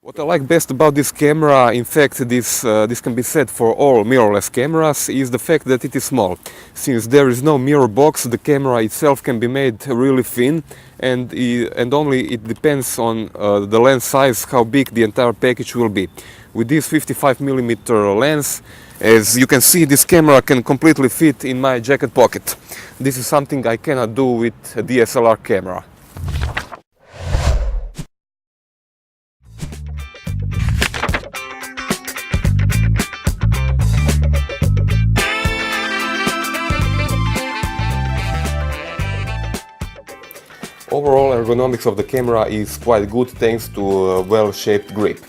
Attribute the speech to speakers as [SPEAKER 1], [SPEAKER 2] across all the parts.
[SPEAKER 1] What I like best about this camera, in fact this can be said for all mirrorless cameras, is the fact that it is small. Since there is no mirror box, the camera itself can be made really thin, and only it depends on the lens size how big the entire package will be. With this 55mm lens, as you can see, this camera can completely fit in my jacket pocket. This is something I cannot do with a DSLR camera. Overall ergonomics of the camera is quite good thanks to a well-shaped grip.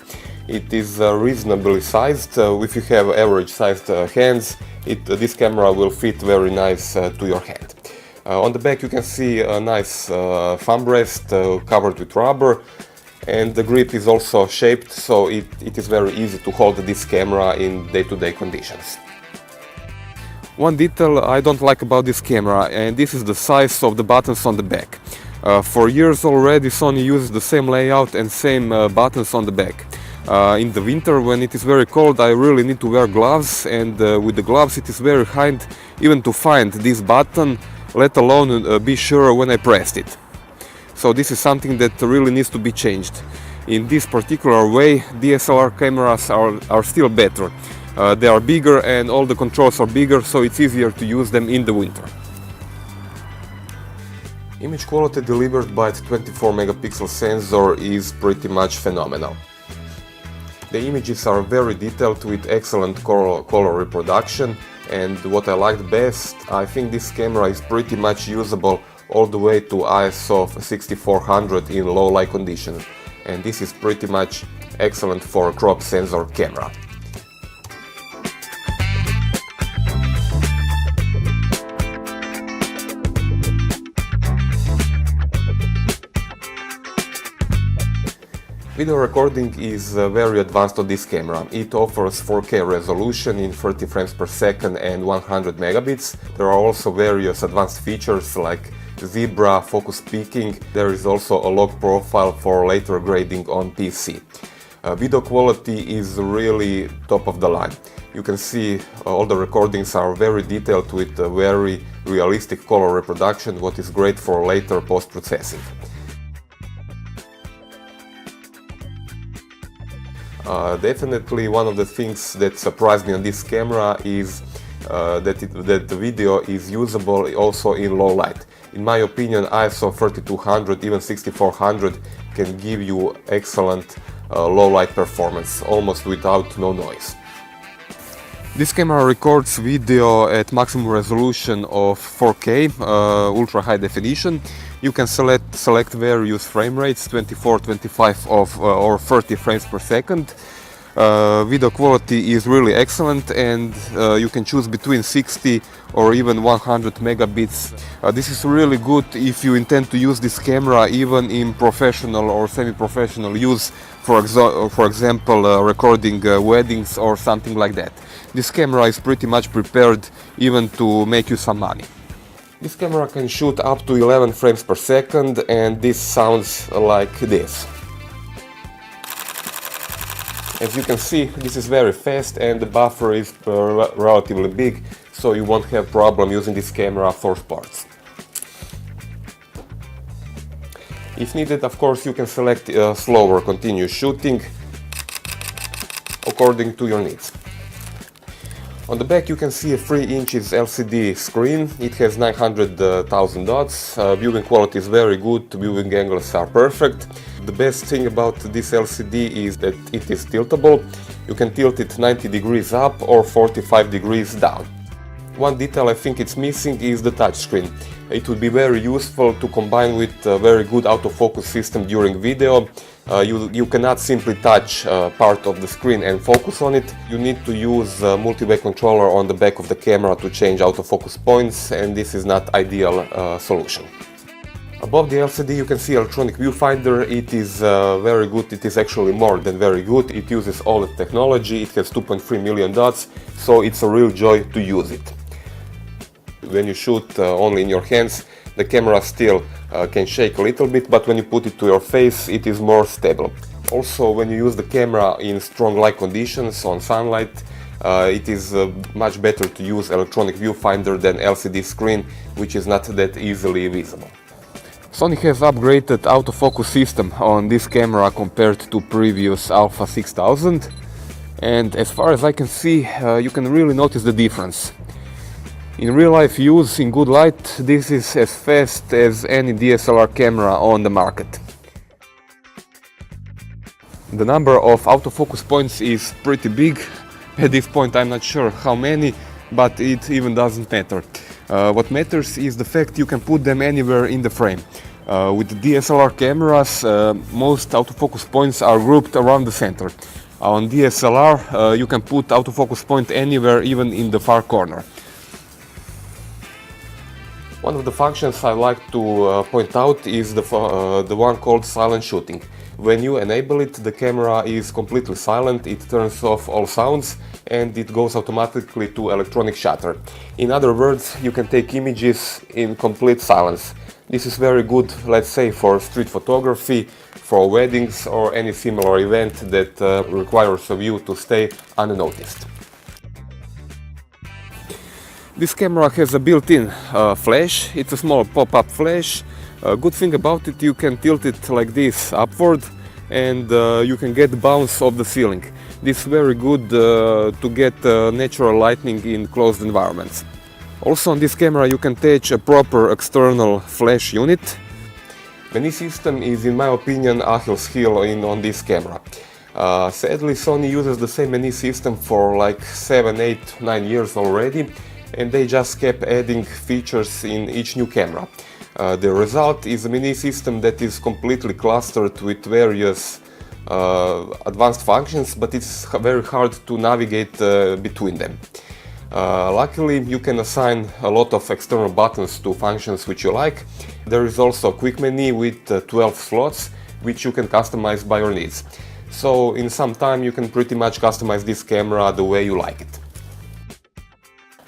[SPEAKER 1] It is reasonably sized. If you have average sized hands, this camera will fit very nice to your hand. On the back you can see a nice thumb rest covered with rubber, and the grip is also shaped so it is very easy to hold this camera in day-to-day conditions. One detail I don't like about this camera, and this is the size of the buttons on the back. For years already Sony uses the same layout and same buttons on the back. In the winter, when it is very cold, I really need to wear gloves, and with the gloves it is very hard even to find this button, let alone be sure when I pressed it. So this is something that really needs to be changed. In this particular way, DSLR cameras are still better. They are bigger and all the controls are bigger, so it's easier to use them in the winter. Image quality delivered by the 24-megapixel sensor is pretty much phenomenal. The images are very detailed with excellent color reproduction, and what I liked best, I think this camera is pretty much usable all the way to ISO of 6400 in low light conditions, and this is pretty much excellent for a crop sensor camera. Video recording is very advanced on this camera. It offers 4K resolution in 30 frames per second and 100 megabits. There are also various advanced features like zebra, focus peaking. There is also a log profile for later grading on PC. Video quality is really top of the line. You can see all the recordings are very detailed with very realistic color reproduction, what is great for later post-processing. Definitely one of the things that surprised me on this camera is that the video is usable also in low light. In my opinion, ISO 3200, even 6400 can give you excellent low light performance, almost without no noise. This camera records video at maximum resolution of 4K, ultra high definition. You can select various frame rates, 24, 25 or 30 frames per second. Video quality is really excellent, and you can choose between 60 or even 100 megabits. This is really good if you intend to use this camera even in professional or semi-professional use, for example recording weddings or something like that. This camera is pretty much prepared even to make you some money. This camera can shoot up to 11 frames per second, and this sounds like this. As you can see, this is very fast and the buffer is relatively big, so you won't have problem using this camera for sports. If needed, of course, you can select slower continuous shooting according to your needs. On the back you can see a 3 inches LCD screen. It has 900,000 dots. Viewing quality is very good, viewing angles are perfect. The best thing about this LCD is that it is tiltable. You can tilt it 90 degrees up or 45 degrees down. One detail I think it's missing is the touchscreen. It would be very useful to combine with a very good autofocus system during video. You cannot simply touch part of the screen and focus on it. You need to use a multi-way controller on the back of the camera to change autofocus points, and this is not ideal solution. Above the LCD you can see electronic viewfinder. It is very good. It is actually more than very good. It uses OLED technology. It has 2.3 million dots, so it's a real joy to use it. When you shoot only in your hands, the camera still can shake a little bit, but when you put it to your face, it is more stable. Also, when you use the camera in strong light conditions on sunlight, it is much better to use electronic viewfinder than LCD screen, which is not that easily visible. Sony has upgraded autofocus system on this camera compared to previous a6300, and as far as I can see, you can really notice the difference. In real life use in good light, this is as fast as any DSLR camera on the market. The number of autofocus points is pretty big. At this point I'm not sure how many, but it even doesn't matter. What matters is the fact you can put them anywhere in the frame. With DSLR cameras, most autofocus points are grouped around the center. On DSLR, you can put autofocus point anywhere, even in the far corner. One of the functions I like to point out is the one called silent shooting. When you enable it, the camera is completely silent, it turns off all sounds and it goes automatically to electronic shutter. In other words, you can take images in complete silence. This is very good, let's say, for street photography, for weddings or any similar event that requires of you to stay unnoticed. This camera has a built-in flash. It's a small pop-up flash. Good thing about it, you can tilt it like this upward and you can get bounce of the ceiling. This is very good to get natural lighting in closed environments. Also on this camera you can attach a proper external flash unit. Menu system is, in my opinion, Achilles heel on this camera. Sadly, Sony uses the same menu system for like 7, 8, 9 years already, and they just kept adding features in each new camera. The result is a menu system that is completely clustered with various advanced functions, but it's very hard to navigate between them. Luckily, you can assign a lot of external buttons to functions which you like. There is also a quick menu with 12 slots, which you can customize by your needs. So in some time you can pretty much customize this camera the way you like it.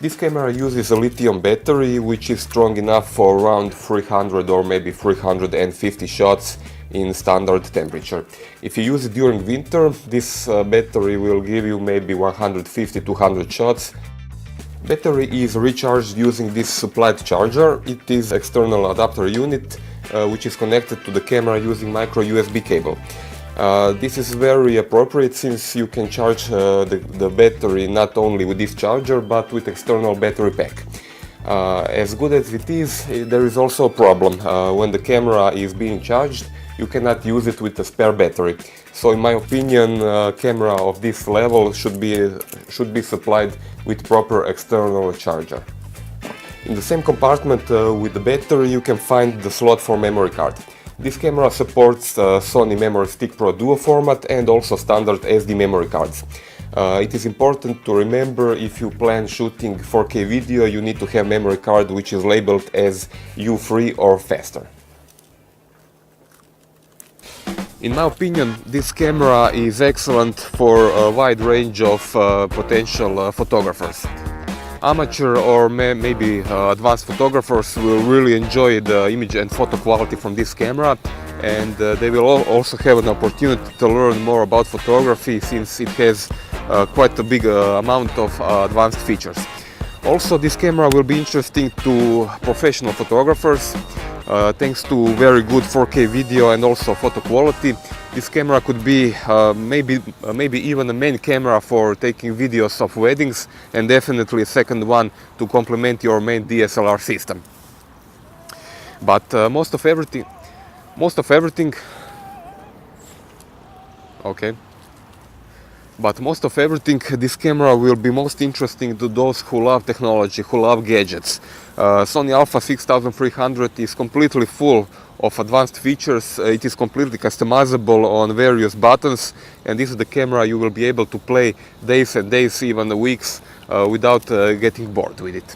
[SPEAKER 1] This camera uses a lithium battery, which is strong enough for around 300 or maybe 350 shots in standard temperature. If you use it during winter, this battery will give you maybe 150-200 shots. Battery is recharged using this supplied charger. It is external adapter unit which is connected to the camera using micro USB cable. This is very appropriate since you can charge the battery not only with this charger but with external battery pack. As good as it is, there is also a problem. When the camera is being charged, you cannot use it with a spare battery. So in my opinion, a camera of this level should be supplied with proper external charger. In the same compartment with the battery you can find the slot for memory card. This camera supports Sony Memory Stick Pro Duo format and also standard SD memory cards. It is important to remember, if you plan shooting 4K video, you need to have memory card which is labeled as U3 or faster. In my opinion, this camera is excellent for a wide range of potential photographers. Amateur or maybe advanced photographers will really enjoy the image and photo quality from this camera, and they will also have an opportunity to learn more about photography since it has quite a big amount of advanced features. Also, this camera will be interesting to professional photographers. Thanks to very good 4K video and also photo quality, this camera could be maybe even a main camera for taking videos of weddings, and definitely a second one to complement your main DSLR system. But most of everything, this camera will be most interesting to those who love technology, who love gadgets. Sony a6300 is completely full of advanced features. It is completely customizable on various buttons, and this is the camera you will be able to play days and days, even weeks, without getting bored with it.